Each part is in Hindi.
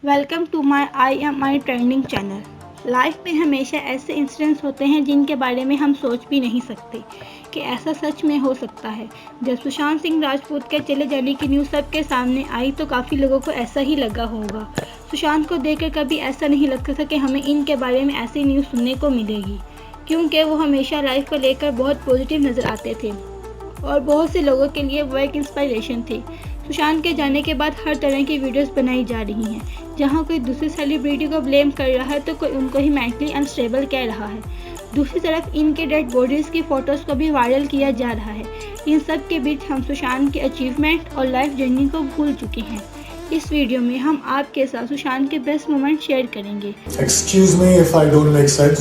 Welcome to my IMI trending channel. Life में हमेशा ऐसे इंसिडेंट्स होते हैं जिनके बारे में हम सोच भी नहीं सकते कि ऐसा सच में हो सकता है। जब सुशांत सिंह राजपूत के चले जाने की न्यूज़ सबके सामने आई तो काफ़ी लोगों को ऐसा ही लगा होगा। सुशांत को देखकर कभी ऐसा नहीं लगता था कि हमें इनके बारे में ऐसी न्यूज़ सुनने को मिलेगी, क्योंकि वो हमेशा लाइफ को लेकर बहुत पॉजिटिव नज़र आते थे और बहुत से लोगों के लिए वो एक इंस्पिरेशन थे। सुशांत के जाने के बाद हर तरह की वीडियोस बनाई जा रही हैं, जहां कोई दूसरी सेलिब्रिटी को ब्लेम कर रहा है तो कोई उनको ही मेंटली अनस्टेबल कह रहा है। दूसरी तरफ इनके डेड बॉडीज़ की फ़ोटोज़ को भी वायरल किया जा रहा है। इन सब के बीच हम सुशांत के अचीवमेंट और लाइफ जर्नी को भूल चुके हैं। इस वीडियो में हम आपके साथ सुशांत के बेस्ट मोमेंट शेयर करेंगे। Excuse me if I don't make sense.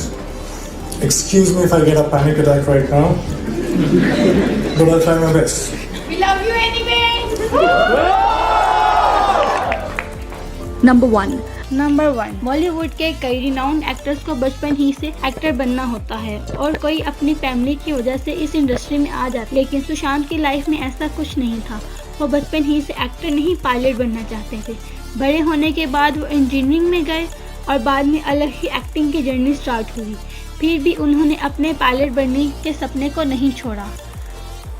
Excuse me if I get a panic attack right now. But I'll try my best. We love you anyway. Number one Bollywood के कई रिनाउंड एक्टर्स को बचपन ही से एक्टर बनना होता है और कोई अपनी फैमिली की वजह से इस इंडस्ट्री में आ जाते, लेकिन सुशांत की लाइफ में ऐसा कुछ नहीं था। वो बचपन ही से एक्टर नहीं पायलट बनना चाहते थे। बड़े होने के बाद वो इंजीनियरिंग में गए और बाद में अलग ही एक्टिंग की जर्नी स्टार्ट हुई। फिर भी उन्होंने अपने पायलट बनने के सपने को नहीं छोड़ा।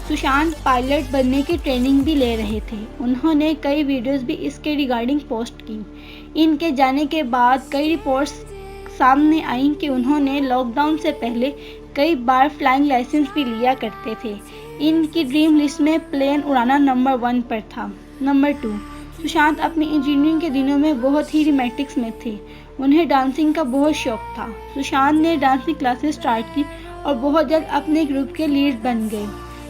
सुशांत पायलट बनने की ट्रेनिंग भी ले रहे थे। उन्होंने कई वीडियोस भी इसके रिगार्डिंग पोस्ट की। इनके जाने के बाद कई रिपोर्ट्स सामने आईं कि उन्होंने लॉकडाउन से पहले कई बार फ्लाइंग लाइसेंस भी लिया करते थे। इनकी ड्रीम लिस्ट में प्लेन उड़ाना नंबर 1 पर था। नंबर 2, सुशांत अपनी इंजीनियरिंग के दिनों में बहुत ही रोमांटिक्स में थे। उन्हें डांसिंग का बहुत शौक था। सुशांत ने डांसिंग क्लासेस स्टार्ट की और बहुत जल्द अपने ग्रुप के लीड बन गए।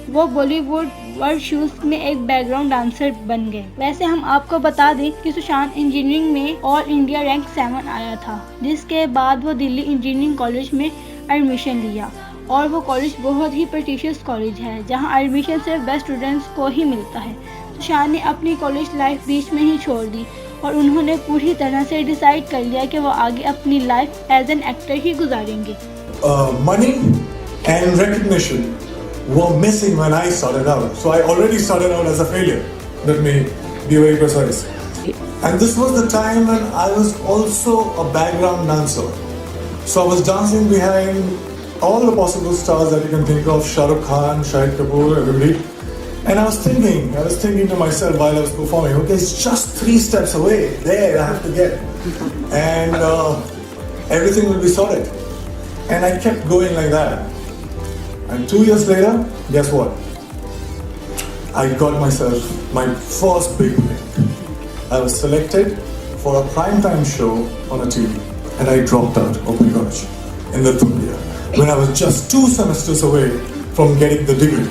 वो बॉलीवुड वर्ल्ड शूज में एक बैकग्राउंड डांसर बन गए। वैसे हम आपको बता दें कि सुशांत इंजीनियरिंग में ऑल इंडिया रैंक 7 आया था, जिसके बाद वो दिल्ली इंजीनियरिंग कॉलेज में एडमिशन लिया और वो कॉलेज बहुत ही प्रेस्टिजियस कॉलेज है, जहां एडमिशन सिर्फ बेस्ट स्टूडेंट्स को ही मिलता है। सुशांत ने अपनी कॉलेज लाइफ बीच में ही छोड़ दी और उन्होंने पूरी तरह से डिसाइड कर लिया कि वो आगे अपनी लाइफ एज एन एक्टर ही गुजारेंगे। Money and recognition were missing when I started out. So I already started out as a failure. Let me be very precise. And this was the time when I was also a background dancer. So I was dancing behind all the possible stars that you can think of: Shah Rukh Khan, Shahid Kapoor, everybody. And I was thinking to myself while I was performing, okay, it's just 3 steps away. There I have to get. And everything will be sorted. And I kept going like that. And 2 years later, guess what? I got myself my first big break. I was selected for a primetime show on a TV. And I dropped out of my college in the 3rd year, when I was just 2 semesters away from getting the degree,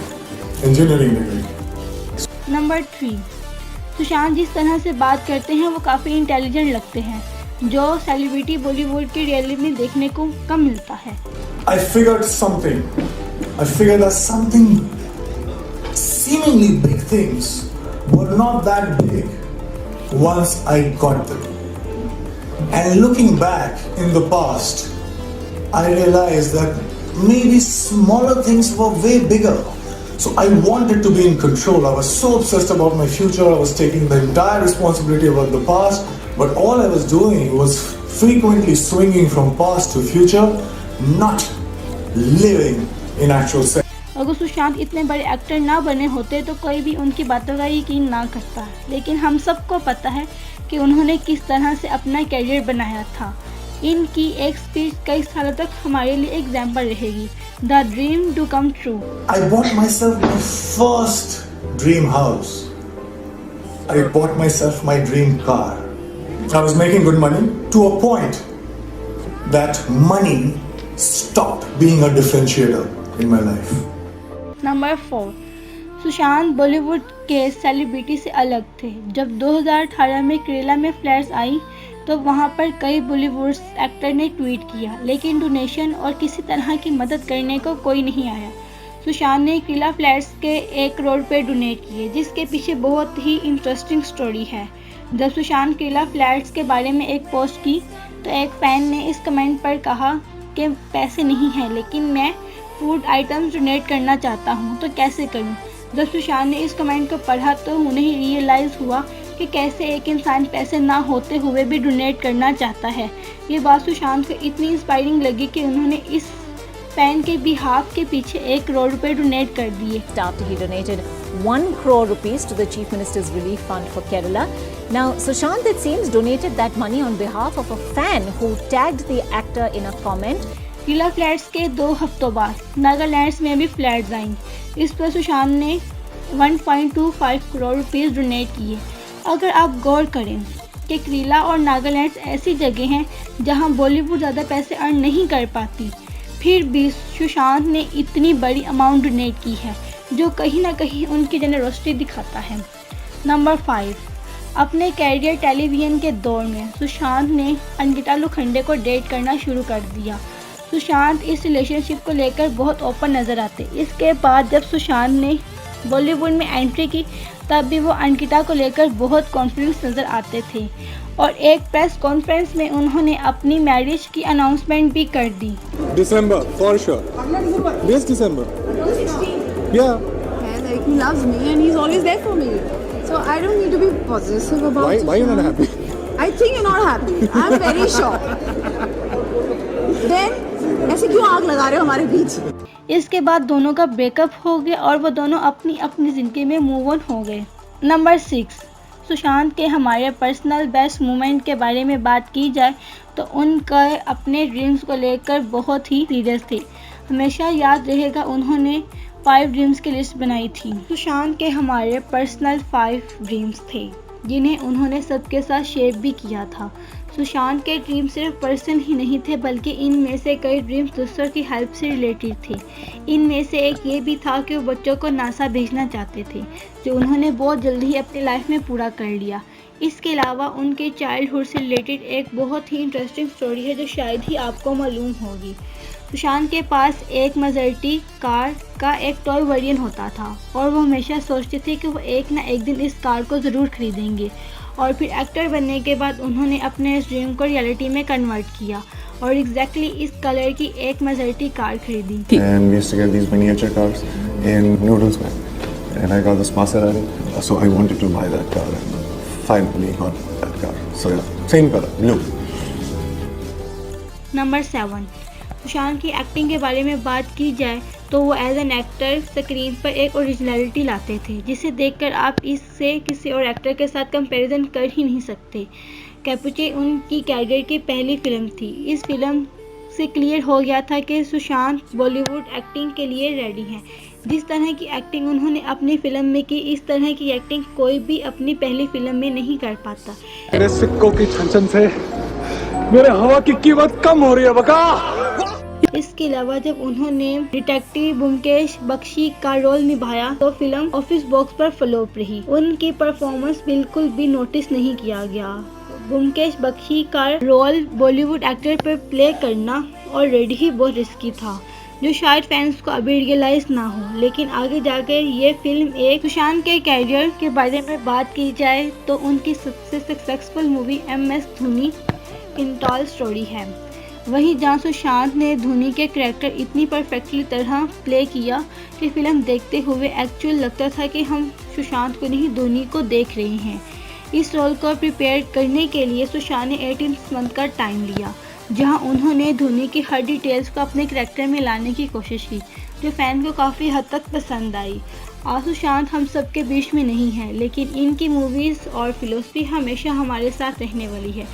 engineering degree. Number 3, Sushant जिस तरह से बात करते हैं वो काफ़ी इंटेलिजेंट लगते हैं, जो सेलिब्रिटी बॉलीवुड की रियलिटी में देखने को कम मिलता है। I figured that something seemingly big things were not that big once I got them. And looking back in the past, I realized that maybe smaller things were way bigger. So I wanted to be in control. I was so obsessed about my future. I was taking the entire responsibility about the past. But all I was doing was frequently swinging from past to future, not living in actual sense. अगर सुशांत इतने बड़े एक्टर ना बने होते तो कोई भी उनकी बातों का यकीन ना करता, लेकिन हम सबको पता है कि उन्होंने किस तरह से अपना करियर बनाया था। इनकी एक स्पीच कई सालों तक हमारे लिए एग्जाम्पल रहेगी, the dream to come true. I bought myself my first dream house. I bought myself my dream car. I was making good money to a point that money stopped being a differentiator in my life. Number 4, Sushant Bollywood के सेलिब्रिटी से अलग थे। जब 2018 में केरला में फ्लड्स आई तो वहां पर कई बॉलीवुड एक्टर ने ट्वीट किया, लेकिन डोनेशन और किसी तरह की मदद करने को कोई नहीं आया। सुशांत ने केरला फ्लड्स के 1 करोड़ रुपये डोनेट किए, जिसके पीछे बहुत ही इंटरेस्टिंग स्टोरी है। जब सुशांत केरला फ्लड्स के बारे में एक पोस्ट की तो एक फ़ैन ने इस कमेंट पर कहा कि पैसे नहीं हैं, लेकिन मैं फूड आइटम्स डोनेट करना चाहता हूँ, तो कैसे करूँ। जब सुशांत ने इस कमेंट को पढ़ा तो उन्हें रियलाइज़ हुआ कि कि कैसे एक इंसान पैसे ना होते हुए भी डोनेट करना चाहता है। ये बात सुशांत को इतनी इंस्पायरिंग लगी कि उन्होंने इस फैन के बिहाफ के पीछे 1 करोड़ रुपए डोनेट कर दिए। After he donated 1 crore rupees to the Chief Minister's Relief Fund for Kerala. Now, Sushant, it seems, donated that money on behalf of a fan who tagged the actor in a comment. Leela flats के 2 हफ्तों बाद नागालैंड में भी फ्लैट्स आएंगे। इस पर सुशांत ने 1.25 करोड़ रुपीस डोनेट किए। अगर आप गौर करें कि केरला और नागालैंड ऐसी जगह हैं जहां बॉलीवुड ज़्यादा पैसे अर्न नहीं कर पाती, फिर भी सुशांत ने इतनी बड़ी अमाउंट डोनेट की है, जो कहीं ना कहीं उनकी जेनरोसिटी दिखाता है। नंबर 5, अपने कैरियर टेलीविजन के दौर में सुशांत ने अंकिता लोखंडे को डेट करना शुरू कर दिया। सुशांत इस रिलेशनशिप को लेकर बहुत ओपन नज़र आते। इसके बाद जब सुशांत ने बॉलीवुड में एंट्री की, तब भी वो अंकिता को लेकर बहुत कॉन्फिडेंस नज़र आते थे और एक प्रेस कॉन्फ्रेंस में उन्होंने अपनी मैरिज की अनाउंसमेंट भी कर दी। December, for sure. This December. Yeah. And like he loves me and he's always there for me. So I don't need to be possessive about it. Why are you not happy? I think you're not happy. I'm very sure. Then ऐसे क्यों आग लगा रहे हो हमारे बीच? इसके बाद दोनों का ब्रेकअप हो गया और वो दोनों अपनी अपनी ज़िंदगी में मूव ऑन हो गए। नंबर 6, सुशांत के हमारे पर्सनल बेस्ट मोमेंट के बारे में बात की जाए तो उनका अपने ड्रीम्स को लेकर बहुत ही सीरियस थे। हमेशा याद रहेगा, उन्होंने 5 ड्रीम्स की लिस्ट बनाई थी। सुशांत के हमारे पर्सनल 5 ड्रीम्स थे जिन्हें उन्होंने सबके साथ शेयर भी किया था। सुशांत के ड्रीम सिर्फ पर्सन ही नहीं थे, बल्कि इनमें से कई ड्रीम्स दूसरों की हेल्प से रिलेटेड थे। इनमें से एक ये भी था कि वो बच्चों को नासा भेजना चाहते थे, जो उन्होंने बहुत जल्दी ही अपनी लाइफ में पूरा कर लिया। इसके अलावा उनके चाइल्डहुड से रिलेटेड एक बहुत ही इंटरेस्टिंग स्टोरी है जो शायद ही आपको मालूम होगी। सुशांत के पास एक मजर्टी कार का एक टॉय वर्जन होता था और वो हमेशा सोचते थे कि वो एक ना एक दिन इस कार को ज़रूर खरीदेंगे। और फिर एक्टर बनने के बाद उन्होंने अपने इस ड्रीम को रियलिटी में कन्वर्ट किया और एग्जैक्टली इस कलर की एक मजर्टी कार खरीदी। And we used to get these miniature cars in Noodles Man. And I got this Maserati, so I wanted to buy that car and finally got that car. So yeah, same color, blue. Number 7, Sushant की एक्टिंग के बारे में बात की जाए तो वो एज एन एक्टर स्क्रीन पर एक ओरिजिनलिटी लाते थे, जिसे देखकर आप इससे किसी और एक्टर के साथ कंपैरिजन कर ही नहीं सकते। कैपुचे उनकी कैरियर की पहली फिल्म थी। इस फिल्म से क्लियर हो गया था कि सुशांत बॉलीवुड एक्टिंग के लिए रेडी हैं। जिस तरह की एक्टिंग उन्होंने अपनी फिल्म में की, इस तरह की एक्टिंग कोई भी अपनी पहली फिल्म में नहीं कर पाता। मेरे सिक्कों की छन से मेरे हवा की कीमत कम हो रही है बका। इसके अलावा जब उन्होंने डिटेक्टिव ब्योमकेश बख्शी का रोल निभाया तो फिल्म ऑफिस बॉक्स पर फ्लॉप रही। उनकी परफॉर्मेंस बिल्कुल भी नोटिस नहीं किया गया। ब्योमकेश बख्शी का रोल बॉलीवुड एक्टर पर प्ले करना ऑलरेडी ही बहुत रिस्की था, जो शायद फैंस को अभी रियलाइज ना हो, लेकिन आगे जाकर ये फिल्म एक सुशांत के कैरियर के बारे में बात की जाए तो उनकी सबसे successful movie MS Dhoni untold story है। वहीं जहाँ सुशांत ने धोनी के करैक्टर इतनी परफेक्टली तरह प्ले किया कि फिल्म देखते हुए एक्चुअल लगता था कि हम सुशांत को नहीं धोनी को देख रहे हैं। इस रोल को प्रिपेयर करने के लिए सुशांत ने 18 मंथ का टाइम लिया, जहां उन्होंने धोनी की हर डिटेल्स को अपने करैक्टर में लाने की कोशिश की, जो फैन को काफ़ी हद तक पसंद आई। आज सुशांत हम सबके बीच में नहीं है, लेकिन इनकी मूवीज़ और फिलोसफी हमेशा हमारे साथ रहने वाली है।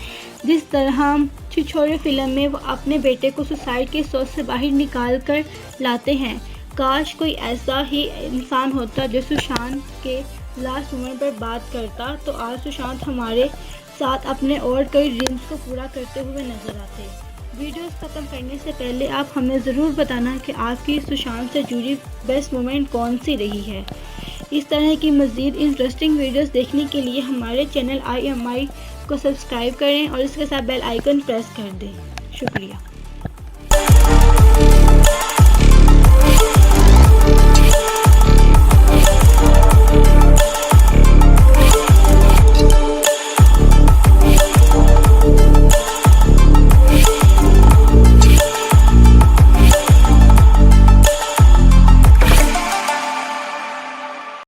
जिस तरह छिछोरे फिल्म में वो अपने बेटे को सुसाइड की सोच से बाहर निकाल कर लाते हैं, काश कोई ऐसा ही इंसान होता जो सुशांत के लास्ट मोमेंट पर बात करता, तो आज सुशांत हमारे साथ अपने और कई ड्रीम्स को पूरा करते हुए नजर आते। वीडियोस खत्म करने से पहले आप हमें ज़रूर बताना कि आपकी सुशांत से जुड़ी बेस्ट मोमेंट कौन सी रही है। इस तरह की मज़ीद इंटरेस्टिंग वीडियोस देखने के लिए हमारे चैनल IMI को सब्सक्राइब करें और इसके साथ बेल आइकन प्रेस कर दें। शुक्रिया।